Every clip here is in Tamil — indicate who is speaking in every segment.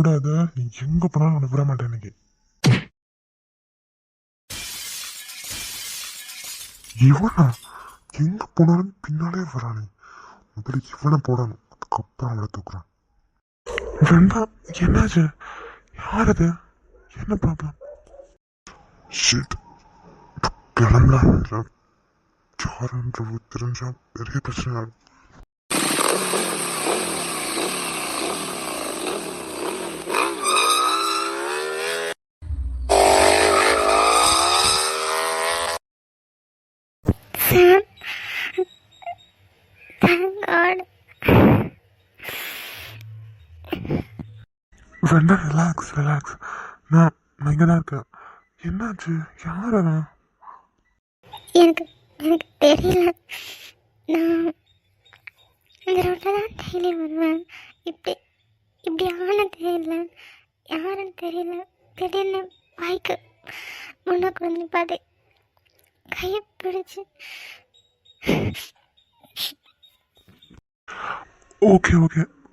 Speaker 1: ஓடாத, நீ எங்க போனாலும் உன்னை விட மாட்டேன் இன்னைக்கு. இவனா எங்க போனாலும் பின்னாலே வரானே. முதல்ல இவனை போடணும், அதுக்கப்புறம் அவளை தூக்குறான். வேண்டாம், என்னாச்சு? யார் அது? என்ன ப்ராப்ளம்? ஷிட், கிளம்பலாம். யாருன்றது தெரிஞ்சா பெரிய பிரச்சனை ஆகும். வேண்டாம், ரிலாக்ஸ். நான் இங்கே தான் இருக்கேன். என்னாச்சு? யார் அவன்?
Speaker 2: எனக்கு தெரியல. நான் இந்த ரோட்டில் தான் டெய்லி வருவேன். இப்படி ஆனதே இல்லை. யாருன்னு தெரியல. திடீர்னு பைக்கு முன்னாக்கு வந்து பாதி கையை பிடிச்சி.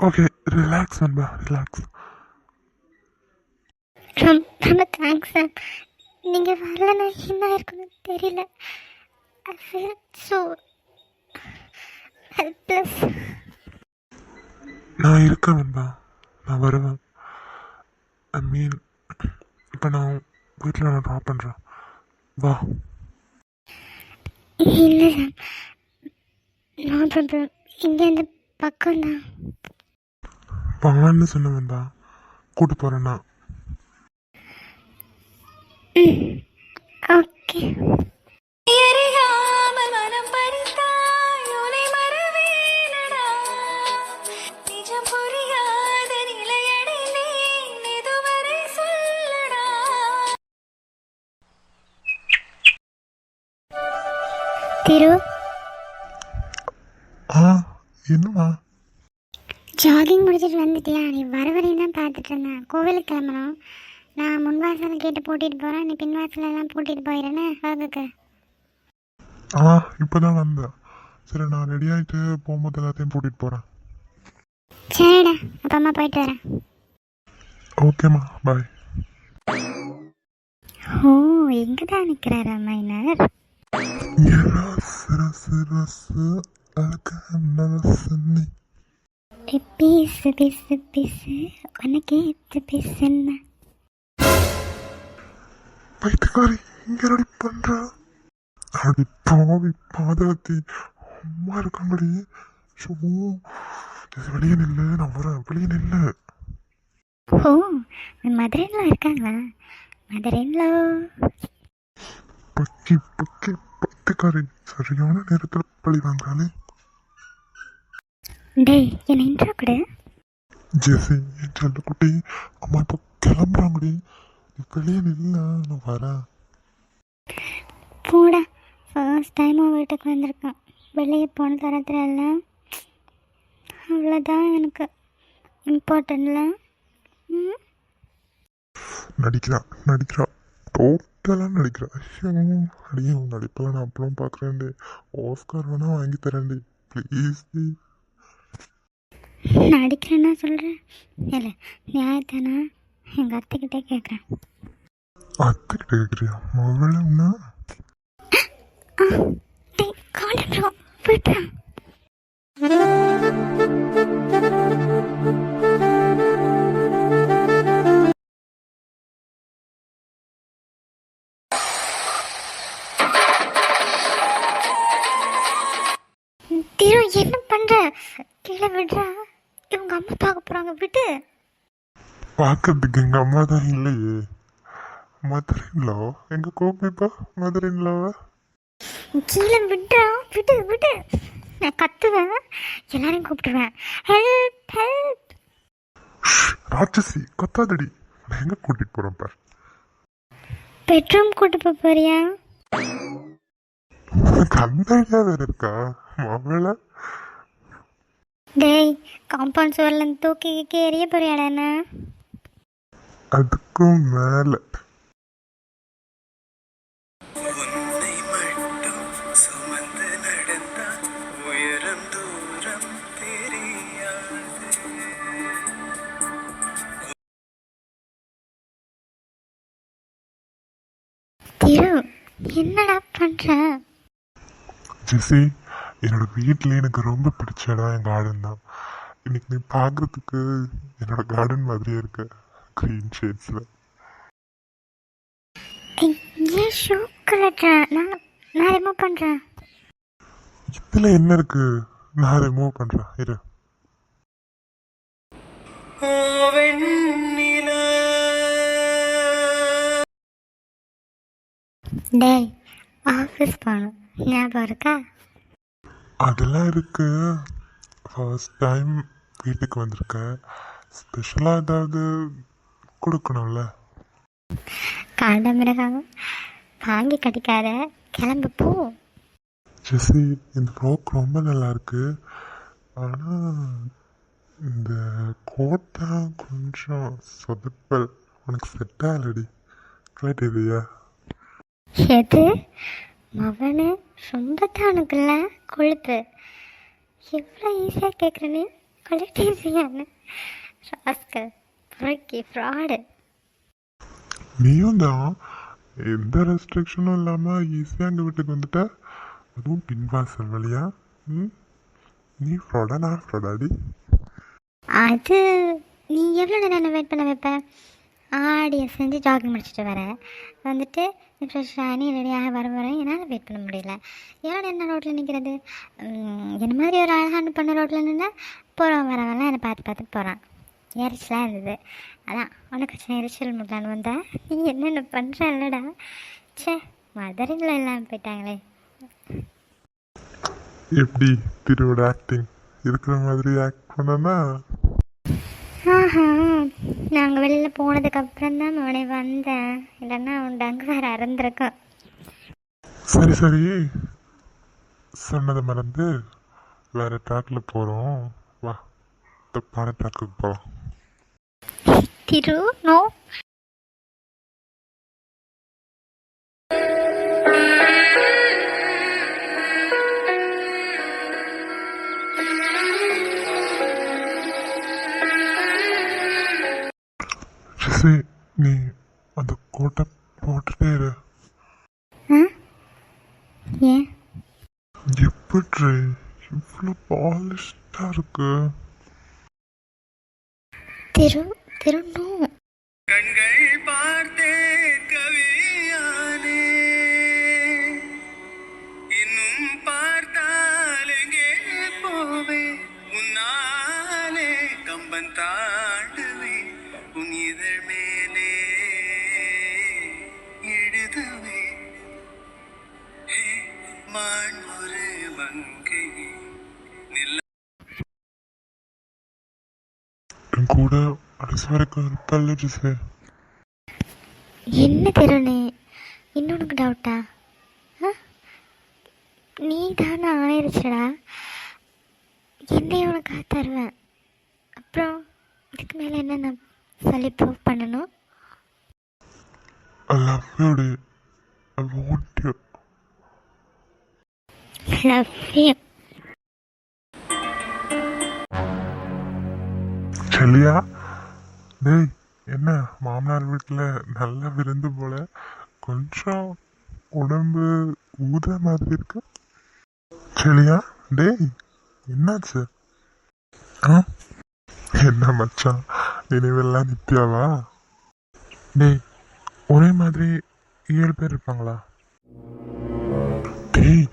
Speaker 1: ஓகே, ரிலாக்ஸ் நண்பா, ரிலாக்ஸ்.
Speaker 2: ரொம்ப தேங்க்ஸ் சார். நீங்கள் வரலன்னா என்ன இருக்குன்னு தெரியல. I feel so helpless.
Speaker 1: நான் இருக்கேன் நண்பா, நான் வருவேன். ஐ மீன், இப்போ நான் வீட்டில் நான் ட்ராப் பண்ணுறேன், வா.
Speaker 2: இல்லை சார், நோ ப்ராப்ளம். இங்கே இந்த பக்கம்தான்.
Speaker 1: வான்னு சொன்னவன் தான் கூட்டு போகிறேன்னா.
Speaker 2: ஓகே. திரு,
Speaker 1: என்னம்மா?
Speaker 2: ஜாகிங் முடிச்சுட்டு வந்துட்டியா? நீ வரவரையும் தான் பார்த்துட்டு இருந்தேன். கோவிலுக்கு கிளம்பணும். நான் முன்வாசல் கேட்டு பூட்டிகிட்டு போகிறேன். நீ பின்வாசலெல்லாம் பூட்டிகிட்டு போயிடுறேன்னு வகுக்கு.
Speaker 1: இப்போ தான் வந்தேன். சரி, நான் ரெடி ஆகிட்டு போகும்போது எல்லாத்தையும் பூட்டிகிட்டு போகிறேன்.
Speaker 2: சரிடா, அப்பா அம்மா போயிட்டு வரேன்.
Speaker 1: ஓகேம்மா, பாய்.
Speaker 2: ஓ, எங்கே தான் நிற்கிறாரா மைனர்? பேசு உனக்கு பேசுன்னா
Speaker 1: பைத்தியக்காரி, இங்க ரெடி பண்ற? அடி பாவி பாதகத்தி, அம்மா இருக்காங்கடி. வெளியே நில்லு, நான் வரேன், வெளியே நில்லு.
Speaker 2: ஓ, மதுரையில் இருக்காங்களா? மதுரையில்
Speaker 1: பக்கி பைத்தியக்காரி, சரியான நேரத்தில் பழி வாங்குறாளே.
Speaker 2: டேய், என்ன இன்ட்ரோ கொடு.
Speaker 1: ஜெசி, என் செல்லக்குட்டி, அம்மா இப்போ கிளம்புறாங்கடி. நீ வெளியே நில்ல, நான் வரேன்.
Speaker 2: போடா, ஃபர்ஸ்ட் டைமாக வீட்டுக்கு வந்திருக்கேன். வெளியே போன தரத்துல இல்லை, அவ்வளோதான் எனக்கு இம்பார்ட்டன்ட்ல.
Speaker 1: நடிக்கிறா டோட்டலாக நடிக்கிறா. ஐயோ, நடிப்பெல்லாம் நான் அப்புறம் பார்க்குறேன்டி. ஆஸ்கார் வேணா வாங்கி தரேன்டி, ப்ளீஸ்.
Speaker 2: நடிக்கிறேன்னா சொல்கிறேன். இல்லை, நியாயத்தானா? எங்கள் அத்தைக்கிட்டே கேட்குறேன்.
Speaker 1: அத்தைக்கிட்ட கேட்குறியா? மகளா?
Speaker 2: காலேஜ் போயிட்டேன். திரு, என்ன பண்ற? கீழே விடுறா. இவங்க அம்மா பார்க்க போறாங்க, விட்டு.
Speaker 1: பார்க்கறதுக்கு எங்க அம்மா தான் இல்லையே. மதுரைங்களா? எங்க கோபிப்பா மதுரைங்களா?
Speaker 2: கீழே விடுறா, விட்டு. நான் கத்துவேன், எல்லாரையும் கூப்பிட்டுருவேன். Help help.
Speaker 1: ராட்சசி, கத்தாதடி. நான் எங்க கூட்டிட்டு போறேன் பார்.
Speaker 2: பெட்ரூம் கூட்டு போறியா?
Speaker 1: உனக்கு அந்த ஐடியா வேற இருக்கா மகள?
Speaker 2: டேய், காம்பவுண்ட் சுவர்ல தூக்கி எறிய போறியாடா?
Speaker 1: அதுக்கும் மேல
Speaker 2: திரு, என்னடா பண்ற?
Speaker 1: ஜெசி, என்னோட வீட்டில் எனக்கு ரொம்ப பிடிச்ச இடம் என் கார்டன் தான். இன்னைக்கு நீ பார்க்கறதுக்கு என்னோட கார்டன் மாதிரியே இருக்கு, க்ரீன் ஷேட்ஸில்.
Speaker 2: ஏன் ஷூ கலட்டுற? நான் ரிமூவ் பண்ணுறேன்.
Speaker 1: இதில் என்ன இருக்கு? நான் ரிமூவ் பண்ணுறேன் இரு.
Speaker 2: டேய், ஆஃபீஸ் போகணும், ஞாபகம் இருக்கா?
Speaker 1: அதெல்லாம் இருக்கு. ஃபர்ஸ்ட் டைம் வீட்டுக்கு வந்திருக்க, ஸ்பெஷலாக ஏதாவது கொடுக்கணும்ல.
Speaker 2: காண்டமிருகம் வாங்கி கட்டிக்காத, கிளம்பு போ.
Speaker 1: ஜெசி, இந்த ஃப்ராக் ரொம்ப நல்லா இருக்கு. ஆனால் இந்த கோட்டை கொஞ்சம் சொதப்பல், உனக்கு செட் ஆகலடி. ட்ரை இல்லையா?
Speaker 2: எது மவனு? ரொம்ப தான் உனக்குல்ல கொழுப்பு. எவ்வளோ ஈஸியாக கேட்குற நீ, கொழுப்பு ஈஸியானு. ராஸ்கல், பொறுக்கி, ஃப்ராடு.
Speaker 1: நீயும் தான் எந்த ரெஸ்ட்ரிக்ஷனும் இல்லாமல் ஈஸியாக எங்கள் வீட்டுக்கு வந்துட்ட, அதுவும் பின்வாசல் வழியா. நீ ஃப்ராடா நான் ஃப்ராடாடி?
Speaker 2: அது நீ எவ்வளோ நேரம் என்ன வெயிட் பண்ண வைப்ப? ஆடியை செஞ்சு ஜாகிங் முடிச்சுட்டு வரேன், வந்துட்டு ஃப்ரெஷ்ஷாக நீ ரெடியாக வரேன். என்னால் வெயிட் பண்ண முடியல. எவ்வளோ நேரம் ரோட்டில் நிற்கிறது? என்ன மாதிரி ஒரு அழகான பொண்ணு ரோட்டில் நின்னா போகிறவன் வரவெல்லாம் என்னை பார்த்து பார்த்துட்டு போகிறான். எரிச்சலாக இருந்தது, அதான் உனக்கு சின்ன எரிச்சல் முடியலான்னு வந்தேன். நீ என்னென்ன பண்ணுற இல்லைடா? சே, மதரில் இல்லாமல் போயிட்டாங்களே.
Speaker 1: எப்படி திருவோட ஆக்டிங் இருக்கிற மாதிரி ஆக்ட் பண்ணனா?
Speaker 2: ஆஹா, நாங்கள் வெளியில் போனதுக்கப்புறம் தான் அவனை வந்தேன், இல்லைன்னா அவன் டங்கு வேறு அறந்துருக்கான்.
Speaker 1: சரி சரி, சொன்னதை மறந்து வேற ட்ராக்ல போகிறோம், வா தப்பான ட்ராக்குக்கு போகலாம்.
Speaker 2: திரு, நோ.
Speaker 1: ஜெசி, நீ அந்த கோட்டை போட்டுட்டே இரு.
Speaker 2: ஏன்?
Speaker 1: எப்படி இவ்வளோ பாலிஷ்டா இருக்கு?
Speaker 2: திரு, திரு, நோ.
Speaker 3: கண்கள் பார்த்தே கவியானே, இன்னும் பார்த்தால் எங்கே போவே, உன்னாலே கம்பன் தாண்டுவே, உன் இதழ் மேலே எழுதுவே, மான் ஒரு மங்கை நில
Speaker 1: என் கூட கடைசி வரைக்கும் இருப்பல்ல ஜெசி?
Speaker 2: என்ன திரு, இன்னொன்று டவுட்டா? நீ தானே ஆயிடுச்சுடா, என்னையும் உனக்காக தருவேன். அப்புறம் இதுக்கு மேலே என்ன நான் சொல்லி ப்ரூவ் பண்ணணும்?
Speaker 1: I love you டி. I want you.
Speaker 2: Love you.
Speaker 1: செல்லியா, டேய் என்ன மாமனார் வீட்டில் நல்ல விருந்து போல, கொஞ்சம் உடம்பு ஊத மாதிரி இருக்கு. செல்லியா, டேய் என்னாச்சு? என்ன மச்சான், நினைவெல்லாம் நித்யாவா? டேய், ஒரே மாதிரி 7 பேர் இருப்பாங்களா? டேய்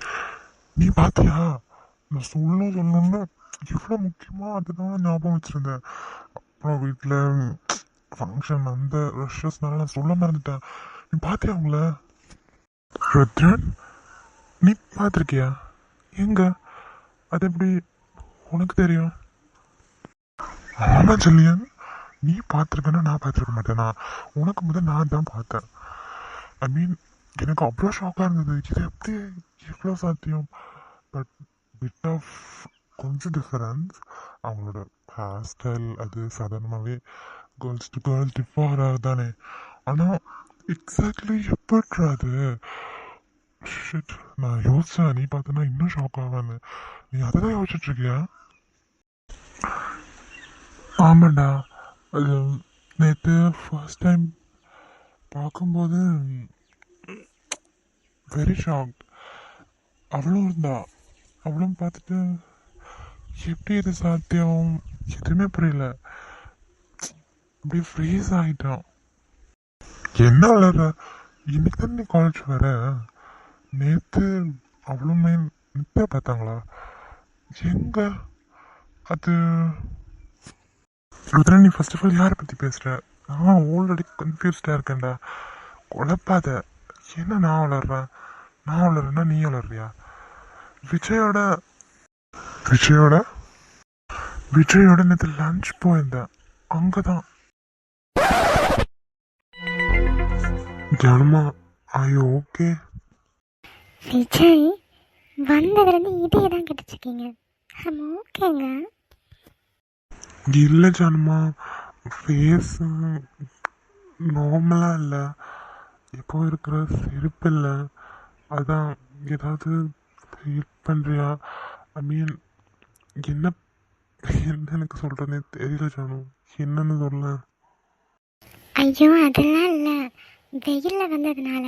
Speaker 1: நீ பாத்தியா, நான் சொல்லணும்னு எவ்வளோ முக்கியமாக அதுதான் ஞாபகம் வச்சுருந்தேன். அப்புறம் வீட்டில் ஃபங்க்ஷன் அந்த ரஷ்ஷஸ்னால நான் சொல்ல மறந்துட்டேன். நீ பார்த்தியா அவங்கள? ருத்ரன், நீ பார்த்துருக்கியா? எங்க? அது எப்படி உனக்கு தெரியும்? ஆமாம் ஜெல்லியன், நீ பார்த்துருக்கேன்னா நான் பார்த்துருக்க மாட்டேனா? உனக்கு முதல் நான் தான் பார்த்தேன். ஐ மீன் எனக்கு அவ்வளோ ஷாக்காக இருந்தது, இது எப்படி இவ்வளோ சாத்தியம்? பட் பிட் ஆஃப் கொஞ்சம் டிஃபரன்ஸ். அவங்களோட ஹேர் ஸ்டைல் அது சாதாரணமாகவே கேர்ள்ஸ் டு கேர்ள்ஸ் டிஃபர் தானே. ஆனால் எக்ஸாக்ட்லி எப்பட்றாது? ஷிட், நான் யோசிச்சேன், நீ பார்த்தனா இன்னும் ஷாக் ஆவான்னு. நீ அதை தான் யோசிச்சுட்ருக்கியா? ஆமாண்டா, அது நேற்று ஃபர்ஸ்ட் டைம் பார்க்கும்போது வெரி ஷாக்ட். அவளும் இருந்தா. அவளும் பார்த்துட்டு எப்படி இது சாத்தியம் எதுவுமே புரியல. அப்படியே ஃப்ரீஸ் ஆகிட்டான். என்ன வளர இன்னைக்கு தான் நீ காலேஜ் வர. நேற்று அவளுமே நித்யா பார்த்தாங்களா? எங்க அது ருத்ரா, நீ ஃபர்ஸ்ட் ஆஃப் ஆல் யாரை பற்றி பேசுகிற? நான் ஆல்ரெடி கன்ஃபியூஸ்டாக இருக்கேன்டா. குழப்பாத. என்ன நான் வளர்றேன்? நான் வளர்றேன்னா நீ வளர்றியா? விஜயோட விஜயோட விஜயோட நேற்று லஞ்ச் போயிருந்தேன். அங்கே தான். ஜானுமா, ஐயோ ஓகே.
Speaker 2: விஜய் வந்ததுலேருந்து இதே தான் கேட்டுட்ருக்கீங்க. ஓகேங்க.
Speaker 1: இல்லை ஜானுமா, ஃபேஸ் நார்மலாக இல்லை. இப்போ இருக்கிற சிரிப்பு இல்லை. அதான் ஏதாவது ஃபீல் பண்ணுறியா? ஐ மீன் என்ன என்ன எனக்கு சொல்கிறதே தெரியல ஜானு. என்னன்னு சொல்ல?
Speaker 2: ஐயோ அதெல்லாம் இல்லை, வெயிலில் வந்ததுனால.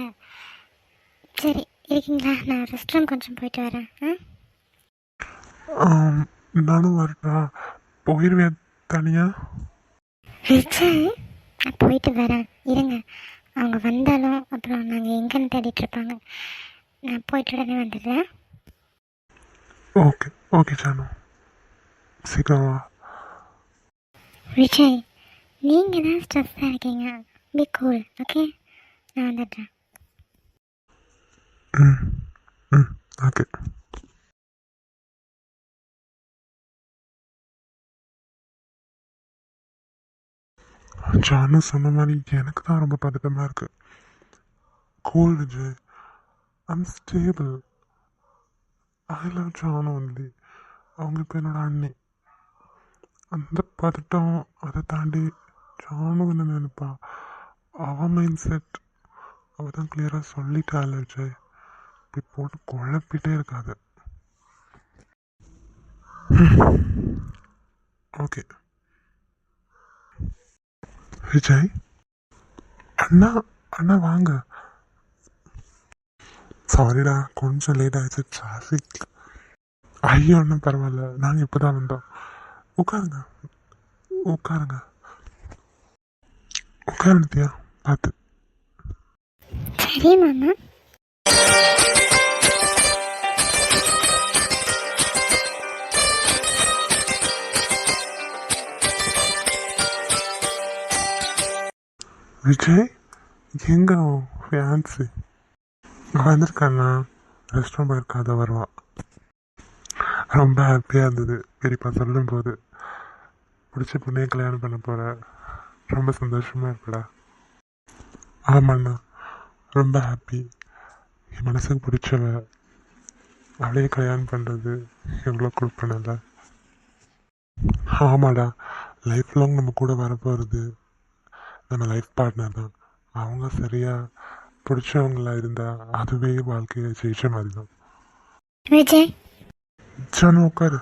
Speaker 2: சரி இருக்கீங்களா? நான் ரெஸ்ட் ரூம் கொஞ்சம் போயிட்டு வரேன்.
Speaker 1: நானும் வரட்டா? போயிடுவேன் தனியா?
Speaker 2: விஜய் நான் போயிட்டு வரேன், இருங்க. அவங்க வந்தாலும் அப்புறம் நாங்கள் எங்கேன்னு தேடிட்டு இருப்பாங்க. நான் போயிட்டு உடனே வந்துடுறேன்.
Speaker 1: ஓகே ஓகே ஜானு, சீக்கிரம் வா.
Speaker 2: விஜய் நீங்கள் தான் ஸ்ட்ரெஸ்ஸாக இருக்கீங்க. Be cool, okay? நான் வந்துடுறேன்.
Speaker 1: ம் ம் ஓகே. ஜானு சொன்ன மாதிரி எனக்கு தான் ரொம்ப பதட்டமாக இருக்கு. Cool Vijay, I'm stable. I love Janu only. அவங்க இப்போ என்னோட அண்ணி. அந்த பதட்டம் அதை தாண்டி ஜானு என்ன நினைப்பா? அவன் மைண்ட் செட் அவள் தான் கிளியராக சொல்லிட்டாள் விஜய். இப்படி போட்டு குழப்பிட்டே இருக்காது. ஓகே விஜய், அண்ணா அண்ணா வாங்க. சாரிடா, கொஞ்சம் லேட் ஆயிடுச்சு டிராஃபிக். ஐயோ ஒன்றும் பரவாயில்ல, நாங்கள் இப்போ தான் வந்தோம். உட்காருங்க உட்காருங்க உட்காரு நித்யா, பார்த்து.
Speaker 2: சரி மாமா.
Speaker 1: விஜய் எங்க ஃபேன்ஸு வந்திருக்காண்ணா? ரெஸ்ட் ரூம் போயிருக்காத வருவா. ரொம்ப ஹாப்பியாக இருந்தது பெரியப்பா சொல்லும்போது. பிடிச்ச பொண்ணையே கல்யாணம் பண்ண போகிற, ரொம்ப சந்தோஷமாக இருக்குடா. ஆமாண்ணா, ரொம்ப ஹாப்பி. என் மனசுக்கு பிடிச்சவ அவளையே கல்யாணம் பண்ணுறது எவ்வளோ கொடுப்பனல்ல. ஆமாடா, லைஃப் லாங் நம்ம கூட வரப்போகிறது நம்ம லைஃப் பார்ட்னர் தான். அவங்க சரியாக பிடிச்சவங்களா இருந்தால் அதுவே வாழ்க்கையை ஜெயிச்ச மாதிரி தான்.
Speaker 2: விஜய்
Speaker 1: ஜானு உட்காரு.